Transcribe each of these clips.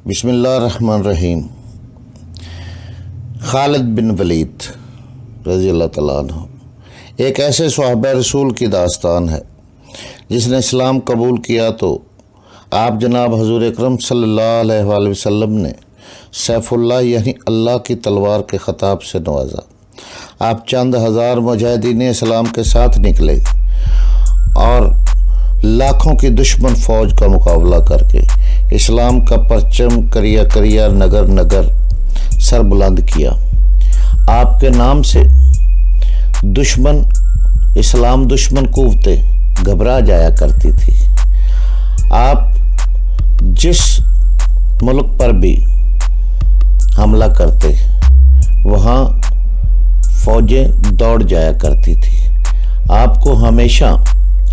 بسم اللہ الرحمن الرحیم۔ خالد بن ولید رضی اللہ تعالیٰ عنہ ایک ایسے صحابہ رسول کی داستان ہے جس نے اسلام قبول کیا تو آپ جناب حضور اکرم صلی اللہ علیہ وآلہ وسلم نے سیف اللہ یعنی اللہ کی تلوار کے خطاب سے نوازا۔ آپ چند ہزار مجاہدین اسلام کے ساتھ نکلے اور لاکھوں کی دشمن فوج کا مقابلہ کر کے اسلام کا پرچم کریا کریا نگر نگر سر بلند کیا۔ آپ کے نام سے دشمن اسلام دشمن قوتیں گھبرا جایا کرتی تھی۔ آپ جس ملک پر بھی حملہ کرتے وہاں فوجیں دوڑ جایا کرتی تھی۔ آپ کو ہمیشہ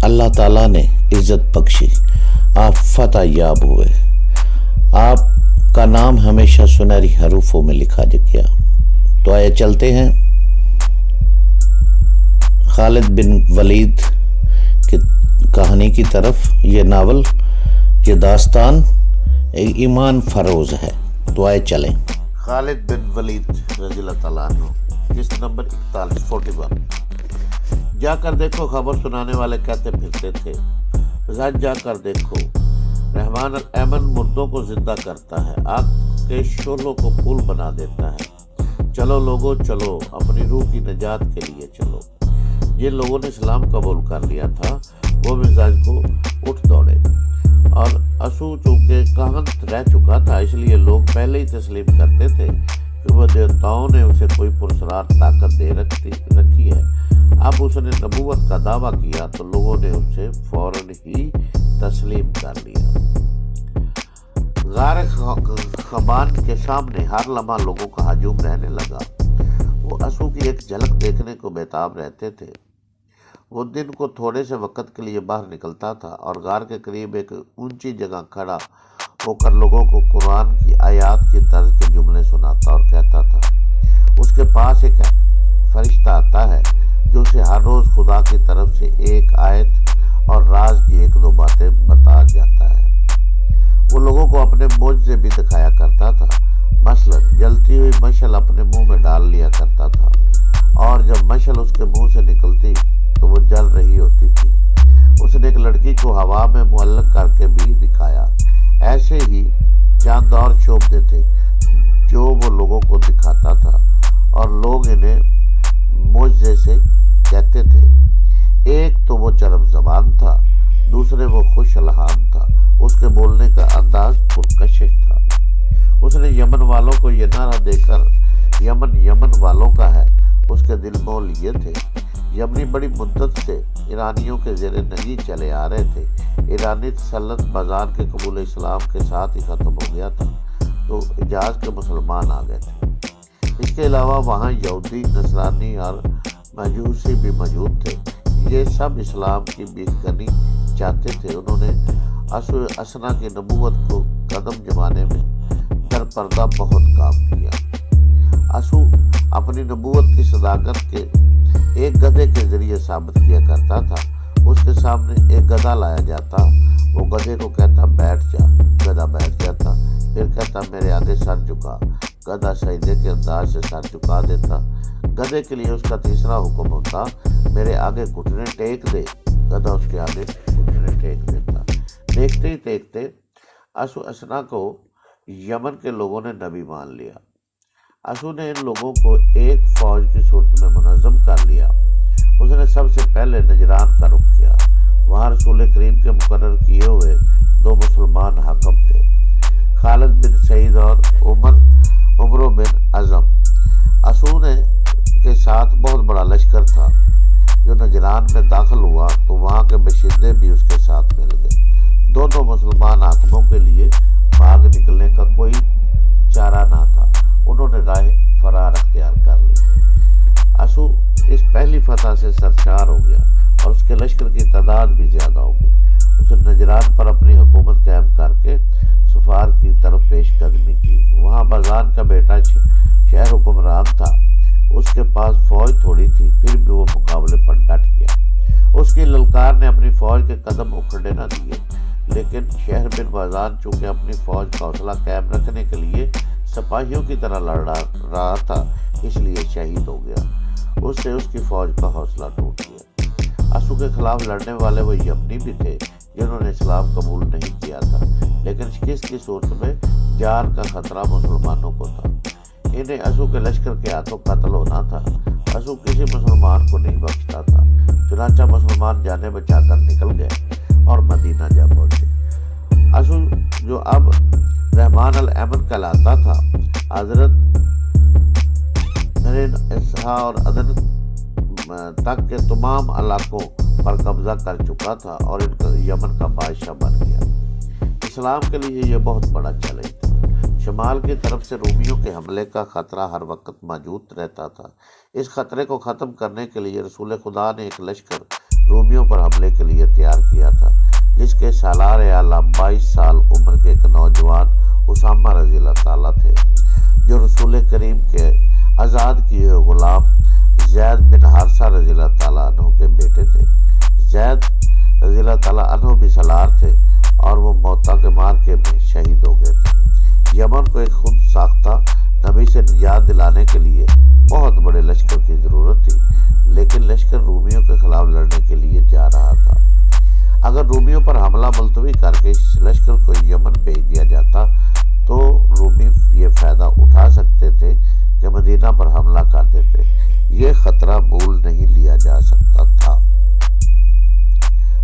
اللہ تعالیٰ نے عزت بخشی، آپ فتح یاب ہوئے، آپ کا نام ہمیشہ سنہری حروفوں میں لکھا گیا۔ تو آئے چلتے ہیں خالد بن ولید کی کہانی کی طرف۔ یہ ناول، یہ داستان ایک ایمان فروز ہے۔ تو آئے چلیں۔ خالد بن ولید رضی اللہ تعالیٰ عنہ، جس نمبر 41 جا کر دیکھو، خبر سنانے والے کہتے پھرتے تھے، جا کر دیکھو، رحمان الایمن مردوں کو زندہ کرتا ہے، آگ کے شعلوں کو پھول بنا دیتا ہے۔ چلو لوگو چلو، اپنی روح کی نجات کے لیے چلو۔ جن لوگوں نے اسلام قبول کر لیا تھا وہ مزاج کو اٹھ دوڑے، اور اسو چونکہ کہنت رہ چکا تھا اس لیے لوگ پہلے ہی تسلیم کرتے تھے کہ وہ دیوتاؤں نے اسے کوئی پرسرار طاقت دے رکھی ہے۔ اب اس نے نبوت کا دعویٰ کیا تو لوگوں نے اسے فوراً ہی تسلیم کر لیا۔ غار خبان کے سامنے ہر لمحہ لوگوں کا ہجوم رہنے لگا۔ وہ اسو کی ایک جھلک دیکھنے کو بےتاب رہتے تھے۔ وہ دن کو تھوڑے سے وقت کے لیے باہر نکلتا تھا اور غار کے قریب ایک اونچی جگہ کھڑا ہو کر لوگوں کو قرآن کی آیات کی طرز کے جملے سناتا اور کہتا تھا۔ اس کے پاس ایک فرشتہ آتا ہے جو اسے ہر روز خدا کی طرف سے ایک آیت اور راز کی ایک دو باتیں بتا جاتا ہے۔ وہ لوگوں کو اپنے معجزے بھی دکھایا کرتا تھا۔ مثلا جلتی ہوئی مشعل اپنے منہ میں ڈال لیا کرتا تھا، اور جب مشعل اس کے منہ سے نکلتی تو وہ جل رہی ہوتی تھی۔ اس نے ایک لڑکی کو ہوا میں معلق کر کے بھی دکھایا۔ ایسے ہی چاند اور شعبدے تھے جو وہ لوگوں کو دکھاتا تھا، اور لوگ انہیں معجزے سے کہتے تھے۔ ایک تو وہ چرب زبان تھا، دوسرے وہ خوش الحان تھا، اس کے بولنے کا انداز پرکشش تھا۔ اس نے یمن والوں کو یہ نعرہ دے کر یمن والوں کا ہے اس کے دل مول لیے تھے۔ یمنی بڑی مدت سے ایرانیوں کے زیر نگی چلے آ رہے تھے۔ ایرانی تسلط بازان کے قبول اسلام کے ساتھ ہی ختم ہو گیا تھا تو حجاز کے مسلمان آ گئے تھے۔ اس کے علاوہ وہاں یہودی، نصرانی اور مجوسی بھی موجود تھے۔ یہ سب اسلام کی بیککنی چاہتے تھے۔ انہوں نے اسنا کی نبوت کو قدم جمانے میں در پردہ بہت کام کیا۔ اسو اپنی نبوت کی صداقت کے ایک گدھے کے ذریعے ثابت کیا کرتا تھا۔ اس کے سامنے ایک گدھا لایا جاتا، وہ گدھے کو کہتا بیٹھ جا، گدھا بیٹھ جاتا، پھر کہتا میرے آگے سر جھکا، گدھا سجدے کے انداز سے سر جھکا دیتا۔ گدھے کے لیے اس کا تیسرا حکم ہوتا میرے آگے گھٹنے ٹیک دے، گدھا اس کے آگے گھٹنے ٹیک دیتا۔ دیکھتے ہی دیکھتے اسو اسنا کو یمن کے لوگوں نے نبی مان لیا۔ اسو نے ان لوگوں کو ایک فوج کی صورت میں منظم کر لیا۔ اس نے سب سے پہلے نجران کا رخ کیا۔ وہاں رسول کریم کے مقرر کیے ہوئے دو مسلمان حاکم تھے، خالد بن سعید اور عمرو بن عزم۔ اسو نے کے ساتھ بہت بڑا لشکر تھا۔ جو نجران میں داخل ہوا تو وہاں کے باشندے بھی اس کے ساتھ مل گئے۔ دونوں مسلمان حاکموں کے لیے بھاگ نکلنے کا کوئی چارہ نہ تھا۔ انہوں نے راہ فرار اختیار کر لی۔ اسو اس پہلی فتح سے سرشار ہو گیا اور اس کے لشکر کی تعداد بھی زیادہ ہو گئی۔ اس نے نجران پر اپنی حکومت قائم کر کے سفار کی طرف پیش قدمی کی۔ وہاں بازان کا بیٹا شہر حکمران تھا۔ اس کے پاس فوج تھوڑی تھی، پھر بھی وہ مقابلے پر ڈٹ گیا۔ اس کی للکار نے اپنی فوج کے قدم اکھڑنے نہ دیے، لیکن شہر بن بازان چونکہ اپنی فوج کا حوصلہ قائم رکھنے کے لیے سپاہیوں کی طرح لڑ رہا تھا، اس لیے شہید ہو گیا۔ اس سے اس کی فوج کا حوصلہ ٹوٹ گیا۔ اسو کے خلاف لڑنے والے وہ یمنی بھی تھے جنہوں نے اسلام قبول نہیں کیا تھا، لیکن شکست کی صورت میں جان کا خطرہ مسلمانوں کو تھا۔ انہیں اسو کے لشکر کے ہاتھوں قتل ہونا تھا۔ اسو کسی مسلمان کو نہیں بخشتا تھا، چنانچہ مسلمان جانے بچا کر نکل گئے اور مدینہ جا پہنچے۔ اسو جو اب رحمان الامن کہلاتا تھا، حضرت اور عدن تک کے تمام علاقوں پر قبضہ کر چکا تھا اور یمن کا بادشاہ بن گیا۔ اسلام کے لیے یہ بہت بڑا چیلنج تھا۔ شمال کی طرف سے رومیوں کے حملے کا خطرہ ہر وقت موجود رہتا تھا۔ اس خطرے کو ختم کرنے کے لیے رسول خدا نے ایک لشکر رومیوں پر حملے کے لیے تیار کیا تھا، جس کے سالار اعلیٰ 22 سال عمر کے ایک نوجوان اسامہ رضی اللہ تعالیٰ تھے، جو رسول کریم کے آزاد کیے غلام زید بن حارثہ رضی اللہ تعالیٰ عنہ کے بیٹے تھے۔ زید رضی اللہ تعالیٰ عنہ بھی سالار تھے اور وہ موتا کے مارکے میں شہید ہو گئے تھے۔ یمن کو ایک خود ساختہ نبی سے نجات دلانے کے لیے بہت بڑے لشکر کی ضرورت تھی، لیکن لشکر رومیوں کے خلاف لڑنے کے لیے جا رہا تھا۔ اگر رومیوں پر حملہ ملتوی کر کے اس لشکر کو یمن بھیج دیا جاتا تو رومی یہ فائدہ اٹھا سکتے تھے کہ مدینہ پر حملہ کر دیتے۔ یہ خطرہ بھول نہیں لیا جا سکتا تھا۔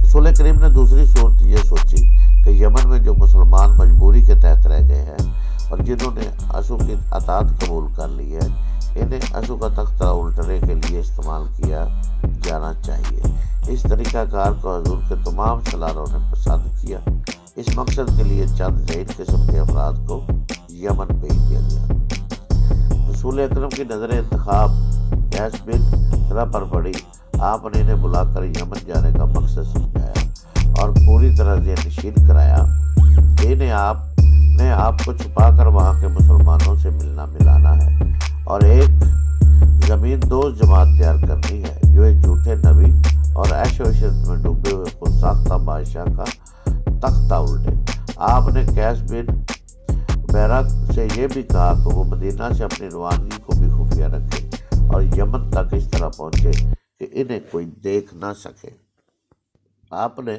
رسول کریم نے دوسری صورت یہ سوچی کہ یمن میں جو مسلمان مجبوری کے تحت رہ گئے ہیں اور جنہوں نے اسو کی اطاعت قبول کر لی ہے، انہیں اسو کا تختہ الٹنے کے لیے استعمال کیا جانا چاہیے۔ اس طریقہ کار کو حضور کے تمام سالاروں نے پسند کیا۔ اس مقصد کے لیے چند ضعیف قسم کے افراد کو یمن بھیج دیا گیا۔ رسول اکرم کی نظر انتخاب قیس بن طرح پر پڑی۔ آپ نے انہیں بلا کر یمن جانے کا مقصد سمجھایا اور پوری طرح ذہن نشین کرایا کہ انہیں آپ کو چھپا کر وہاں کے مسلمانوں سے ملنا ملانا ہے اور ایک زمین دوست جماعت تیار کرنی ہے جو ایک جھوٹے نبی اور عیش و عشرت میں ڈوبے ہوئے خود ساختہ بادشاہ کا تختہ الٹے۔ آپ نے قیس بن بیرق سے یہ بھی کہا کہ وہ مدینہ سے اپنی روانگی کو بھی خفیہ رکھے اور یمن تک اس طرح پہنچے کہ انہیں کوئی دیکھ نہ سکے۔ آپ نے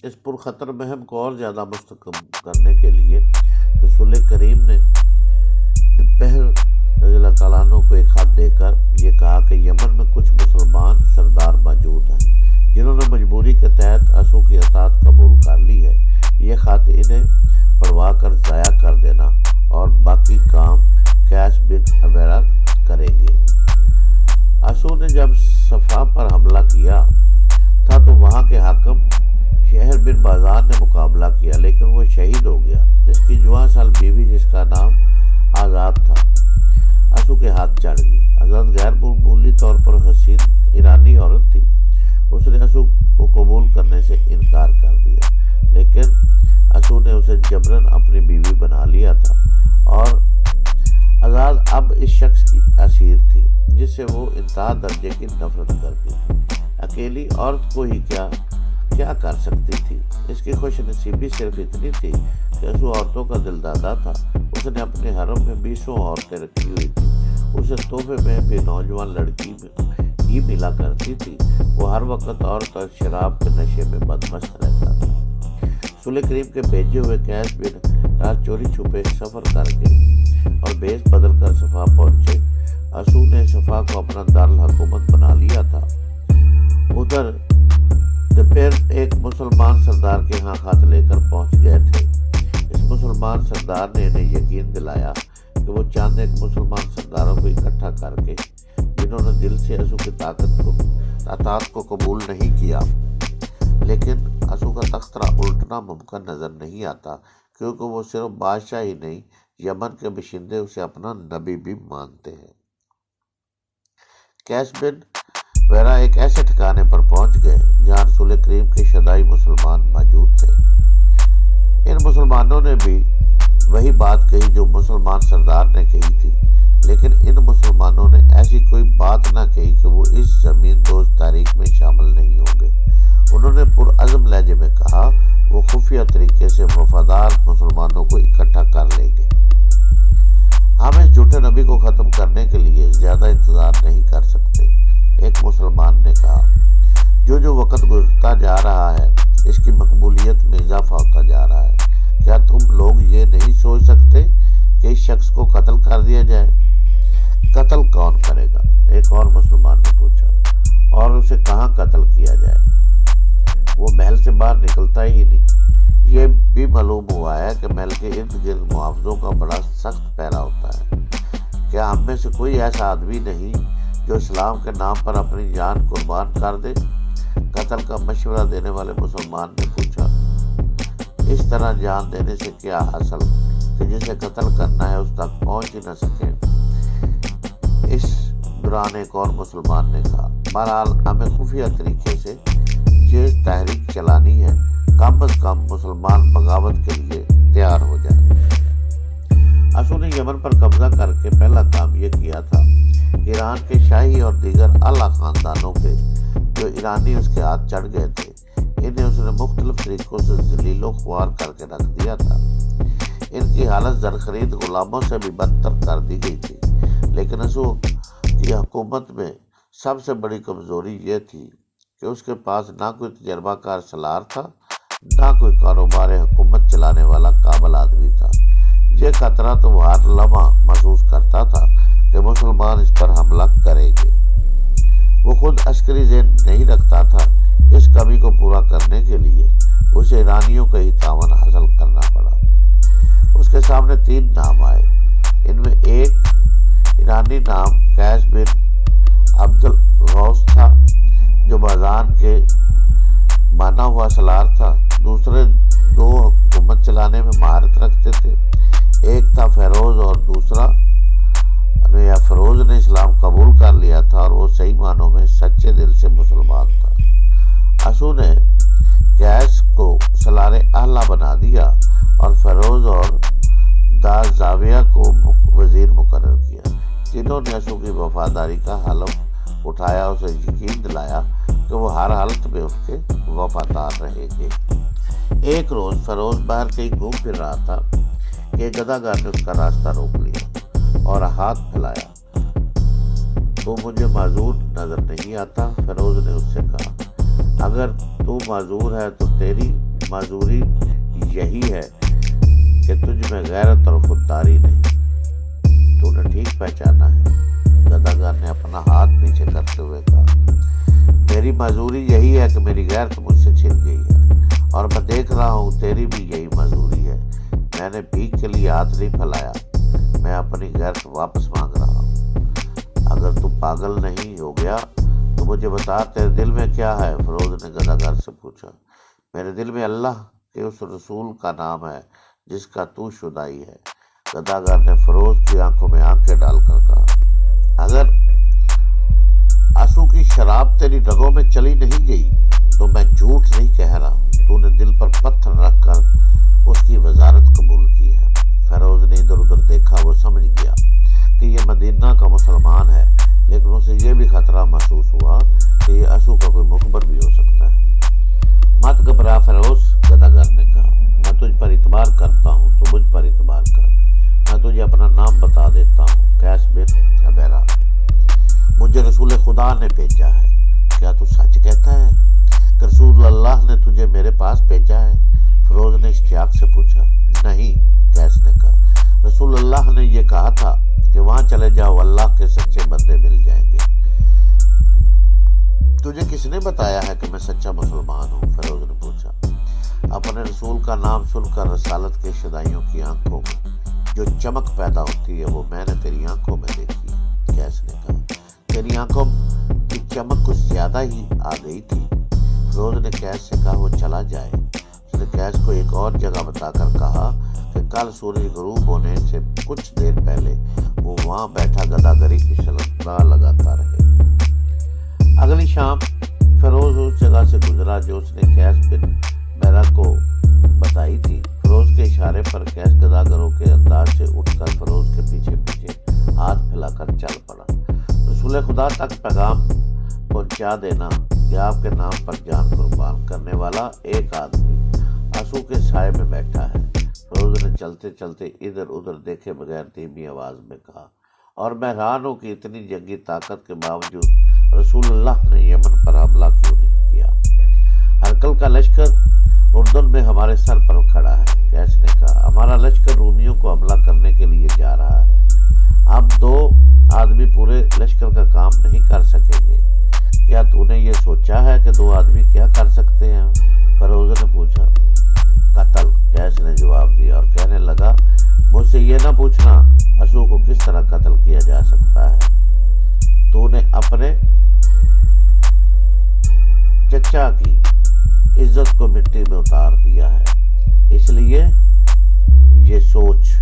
اس پرخطر مہم کو اور زیادہ مستحکم کرنے کے لیے رسول کریم نے بہر رضی اللہ تعالیٰ عنہ کو ایک خط دے کر یہ کہا کہ یمن میں کچھ مسلمان سردار موجود ہیں جنہوں نے مجبوری کے تحت اسو کی اطاعت قبول کر لی ہے۔ یہ خط انہیں پڑھوا کر ضائع کر دینا اور باقی کام قیس بن بیرق کریں گے۔ اسو نے جب صفا پر حملہ کیا تھا تو وہاں کے حاکم شہر بن بازان نے مقابلہ کیا، لیکن وہ شہید ہو گیا۔ اس کی جوان سال بیوی جس کا نام آزاد تھا اسو کے ہاتھ چڑھ گئی۔ آزاد غیر معمولی طور پر حسین ایرانی عورت تھی۔ اس نے اسو کو قبول کرنے سے انکار کر دیا، لیکن اسو نے اسے جبراً اپنی بیوی بنا لیا تھا اور آزاد اب اس شخص کی اسیر تھی جس سے وہ انتہا درجے کی نفرت کرتی تھی۔ اکیلی عورت کو ہی کیا کر سکتی تھی؟ اس کی خوش نصیبی صرف اتنی تھی کہ اسو عورتوں کا دل دادا تھا۔ اس نے اپنے حرم میں 20 عورتیں رکھی ہوئی تھی۔ اسے تحفے میں بھی نوجوان لڑکی ہی ملا کرتی تھی۔ وہ ہر وقت عورت اور شراب کے نشے میں بدمست رہتا تھا۔ رسول کریم کے بھیجے ہوئے قیس بن رات چوری چھپے سفر کر کے اور بیس بدل کر صفا پہنچے۔ اسو نے صفا کو اپنا دارالحکومت بنا لیا تھا۔ ادھر دوپہر ایک مسلمان سردار کے ہاں خط لے کر پہنچ گئے تھے۔ اس مسلمان سردار نے انہیں یقین دلایا کہ وہ چاند ایک مسلمان سرداروں کو اکٹھا کر کے جنہوں نے دل سے اسو کی اطاعت کو قبول نہیں کیا، لیکن اسو کا تختہ الٹنا ممکن نظر نہیں آتا کیونکہ وہ صرف بادشاہ ہی نہیں، یمن کے باشندے اسے اپنا نبی بھی مانتے ہیں۔ قیس بن بیرق ایک ایسے ٹھکانے پر پہنچ گئے جہاں رسول کریم کے شدائی مسلمان موجود تھے۔ ان مسلمانوں نے بھی وہی بات کہی جو مسلمان سردار نے کہی تھی، لیکن ان مسلمانوں نے ایسی کوئی بات نہ کہی کہ وہ اس زمین دوز تاریخ میں شامل نہیں ہوں گے۔ انہوں نے پرعزم لہجے میں کہا وہ خفیہ طریقے سے وفادار مسلمانوں کو اکٹھا کر لیں گے۔ ہم اس جھوٹے نبی کو ختم کرنے کے لیے زیادہ انتظار نہیں کر سکتے۔ ایک مسلمان نے کہا، جو وقت گزرتا جا رہا ہے اس کی مقبولیت میں اضافہ ہوتا جا رہا ہے۔ کیا تم لوگ یہ نہیں سوچ سکتے کہ اس شخص کو قتل کر دیا جائے؟ قتل کون کرے گا؟ ایک اور مسلمان نے پوچھا، اور اسے کہاں قتل کیا جائے؟ وہ محل سے باہر نکلتا ہی نہیں۔ یہ بھی معلوم ہوا ہے کہ محل کے ارد گرد محافظوں کا بڑا سخت پہرا ہوتا ہے۔ کیا ہم میں سے کوئی ایسا آدمی نہیں جو اسلام کے نام پر اپنی جان قربان کر دے؟ قتل کا مشورہ دینے والے مسلمان نے پوچھا، اس طرح جان دینے سے کیا حاصل کہ جسے قتل کرنا ہے اس تک پہنچ ہی نہ سکے؟ اس دوران ایک اور مسلمان نے کہا، بہرحال ہمیں خفیہ طریقے سے یہ تحریک چلانی ہے، کم از کم مسلمان بغاوت کے لیے تیار ہو جائے۔ اسو نے یمن پر قبضہ کر کے پہلا کام یہ کیا تھا کہ ایران کے شاہی اور دیگر اعلیٰ خاندانوں کے جو ایرانی اس کے ہاتھ چڑھ گئے تھے، انہیں اس نے مختلف طریقوں سے ذلیل و خوار کر کے رکھ دیا تھا۔ ان کی حالت زرخرید غلاموں سے بھی بدتر کر دی گئی تھی، لیکن اسو کی حکومت میں سب سے بڑی کمزوری یہ تھی کہ اس کے پاس نہ کوئی تجربہ کار سالار تھا، نہ کوئی کاروبار حکومت چلانے والا قابل آدمی تھا۔ یہ خطرہ تو وہ ہر لمحہ محسوس کرتا تھا کہ مسلمان اس پر حملہ کریں گے۔ وہ خود عسکری ذہن نہیں رکھتا تھا۔ اس کمی کو پورا کرنے کے لیے اسے ایرانیوں کا ہی تعاون حاصل کرنا پڑا۔ اس کے سامنے 3 نام آئے۔ ان میں ایک ایرانی نام قیس بن عبد الغوث تھا جو بازان کے مانا ہوا سالار تھا۔ دوسرے 2 حکومت چلانے میں مہارت رکھتے تھے، ایک تھا فیروز اور دوسرا یا فیروز نے اسلام قبول کر لیا تھا اور وہ صحیح معنوں میں سچے دل سے مسلمان تھا۔ اسو نے قیس کو سالار اعلیٰ بنا دیا اور فیروز اور دا زاویہ کو وزیر مقرر کیا۔ تینوں نے اسو کی وفاداری کا حلف اٹھایا، اسے یقین دلایا کہ وہ ہر حالت میں اس کے وفادار رہیں گے۔ ایک روز فیروز باہر کہیں گھوم پھر رہا تھا کہ گداگر نے اس کا راستہ روک لیا اور ہاتھ پھیلایا۔ تو مجھے معذور نظر نہیں آتا؟ فیروز نے اس سے کہا، اگر تو معذور ہے تو تیری معذوری یہی ہے کہ تجھ میں غیرت اور خودداری نہیں۔ تو نے ٹھیک پہچانا ہے، گداگر نے اپنا ہاتھ پیچھے کرتے ہوئے کہا، میری معذوری یہی ہے کہ میری غیرت مجھ سے چھن گئی ہے، اور میں دیکھ رہا ہوں تیری بھی یہی معذوری ہے۔ میں نے بھیک کے لیے ہاتھ نہیں پھیلایا، میں اپنی غیرت واپس مانگ رہا ہوں۔ اگر تو پاگل نہیں ہو گیا تو مجھے بتا تیرے دل میں کیا ہے؟ فیروز نے گداگر سے پوچھا۔ میرے دل میں اللہ کے اس رسول کا نام ہے جس کا تو شدائی ہے، گداگر نے فیروز کی آنکھوں میں آنکھیں ڈال کر کہا۔ اگر اسو کی شراب تیری رگوں میں چلی نہیں گئی تو میں جھوٹ نہیں کہہ رہا، تو نے دل پر پتھر رکھ کر اس کی وزارت قبول کی ہے۔ فیروز نے ادھر ادھر دیکھا، وہ سمجھ گیا کہ یہ مدینہ کا مسلمان ہے، لیکن اسے یہ بھی خطرہ محسوس ہوا کہ یہ اسو کا کوئی مخبر بھی ہو سکتا ہے۔ مت گھبرا فیروز، گداگر نے کہا، میں تجھ پر اعتبار کرتا ہوں، تو مجھ پر اعتبار کر۔ میں تجھے اپنا نام بتا دیتا ہوں، قیس بن عبیرہ۔ مجھے رسول خدا نے بھیجا ہے۔ کیا تو سچ کہتا ہے کہ رسول اللہ نے تجھے میرے پاس بھیجا ہے؟ فیروز نے اشتیاق سے پوچھا۔ نہیں، قیس نے کہا، رسول اللہ نے یہ کہا تھا کہ وہاں چلے جاؤ، اللہ کے سچے بندے مل جائیں گے۔ تجھے کس نے بتایا ہے کہ میں سچا مسلمان ہوں؟ فیروز نے پوچھا۔ اپنے رسول کا نام سن کر رسالت کے شدائیوں کی آنکھوں میں جو چمک پیدا ہوتی ہے وہ میں نے تیری آنکھوں میں دیکھی ہے، قیس نے کہا۔ تیری آنکھوں کی چمک کچھ زیادہ ہی آ گئی تھی۔ فیروز نے قیس سے کہا وہ چلا جائے۔ اس نے قیس کو ایک اور جگہ بتا کر کہا کہ کل سورج غروب ہونے سے کچھ دیر پہلے وہ وہاں بیٹھا گداگری کی شلنگاہ لگاتا رہے۔ اگلی شام فیروز اس جگہ سے گزرا جو اس نے قیس بن عبیرہ کو بتائی تھی۔ فیروز کے اشارے پر قیس گداگروں کے انداز سے اٹھ کر فیروز کے پیچھے پیچھے ہاتھ پھیلا کر چل پڑا۔ رسول خدا تک پیغام پہنچا دینا کہ آپ کے نام پر جان قربان کرنے والا ایک آدمی آنسو کے سائے میں بیٹھا ہے۔ فیروز نے چلتے چلتے ادھر ادھر دیکھے بغیر دھیمی آواز میں کہا، اور میں حیران ہوں کہ اتنی جنگی طاقت کے باوجود رسول اللہ نے یمن پر حملہ کیوں نہیں کیا؟ ہرقل کا لشکر اردن میں ہمارے سر پر کھڑا ہے۔ قیس نے کہا، ہمارا لشکر رومیوں کو حملہ کرنے کے لیے جا رہا ہے، اب 2 آدمی پورے لشکر کا کام نہیں کر سکیں گے۔ کیا تو نے یہ سوچا ہے کہ 2 آدمی کیا کر سکتے ہیں؟ فیروز نے پوچھا۔ قتل، قیس نے جواب دیا اور کہنے لگا، مجھ سے یہ نہ پوچھنا آنسو کو کس طرح قتل کیا جا سکتا ہے۔ تو نے اپنے چچا کی عزت کو مٹی میں اتار دیا ہے، اس لیے یہ سوچ۔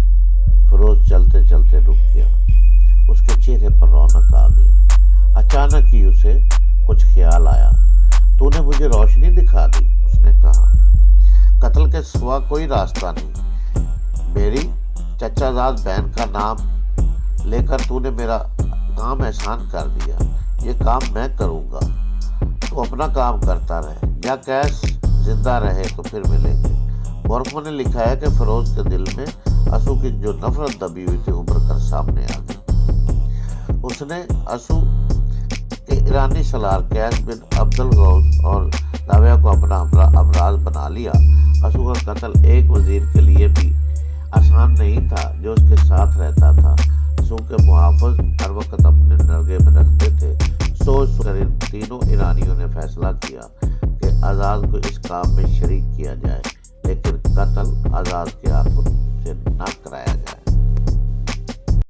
فیروز چلتے چلتے رک گیا، اس کے چہرے پر رونق آ گئی۔ اچانک ہی اسے کچھ خیال آیا۔ تو نے مجھے روشنی دکھا دی، اس نے کہا، قتل کے سوا کوئی راستہ نہیں۔ میری چچا زاد بہن کا نام لے کر تو نے میرا کام احسان کر دیا، یہ کام میں کروں گا، تو اپنا کام کرتا رہے، یا قیس زندہ رہے تو پھر ملیں گے۔ مورخوں نے لکھا ہے کہ فیروز کے دل میں آنسو کی جو نفرت دبی ہوئی تھی ابھر کر سامنے آ گئی۔ اس نے آنسو کے ایرانی سالار قیس بن عبد الغوث اور لاویہ کو اپنا امراض بنا لیا۔ آنسو کا قتل ایک وزیر کے لیے بھی آسان نہیں تھا جو اس کے ساتھ رہتا تھا۔ آنسو کے محافظ ہر وقت اپنے نرگے میں رکھتے تھے۔ سوچ کر ان تینوں ایرانیوں نے فیصلہ کیا کہ آزاد کو اس کام میں شریک کیا جائے، لیکن قتل آزاد کے ہاتھوں سے نہ کرایا جائے۔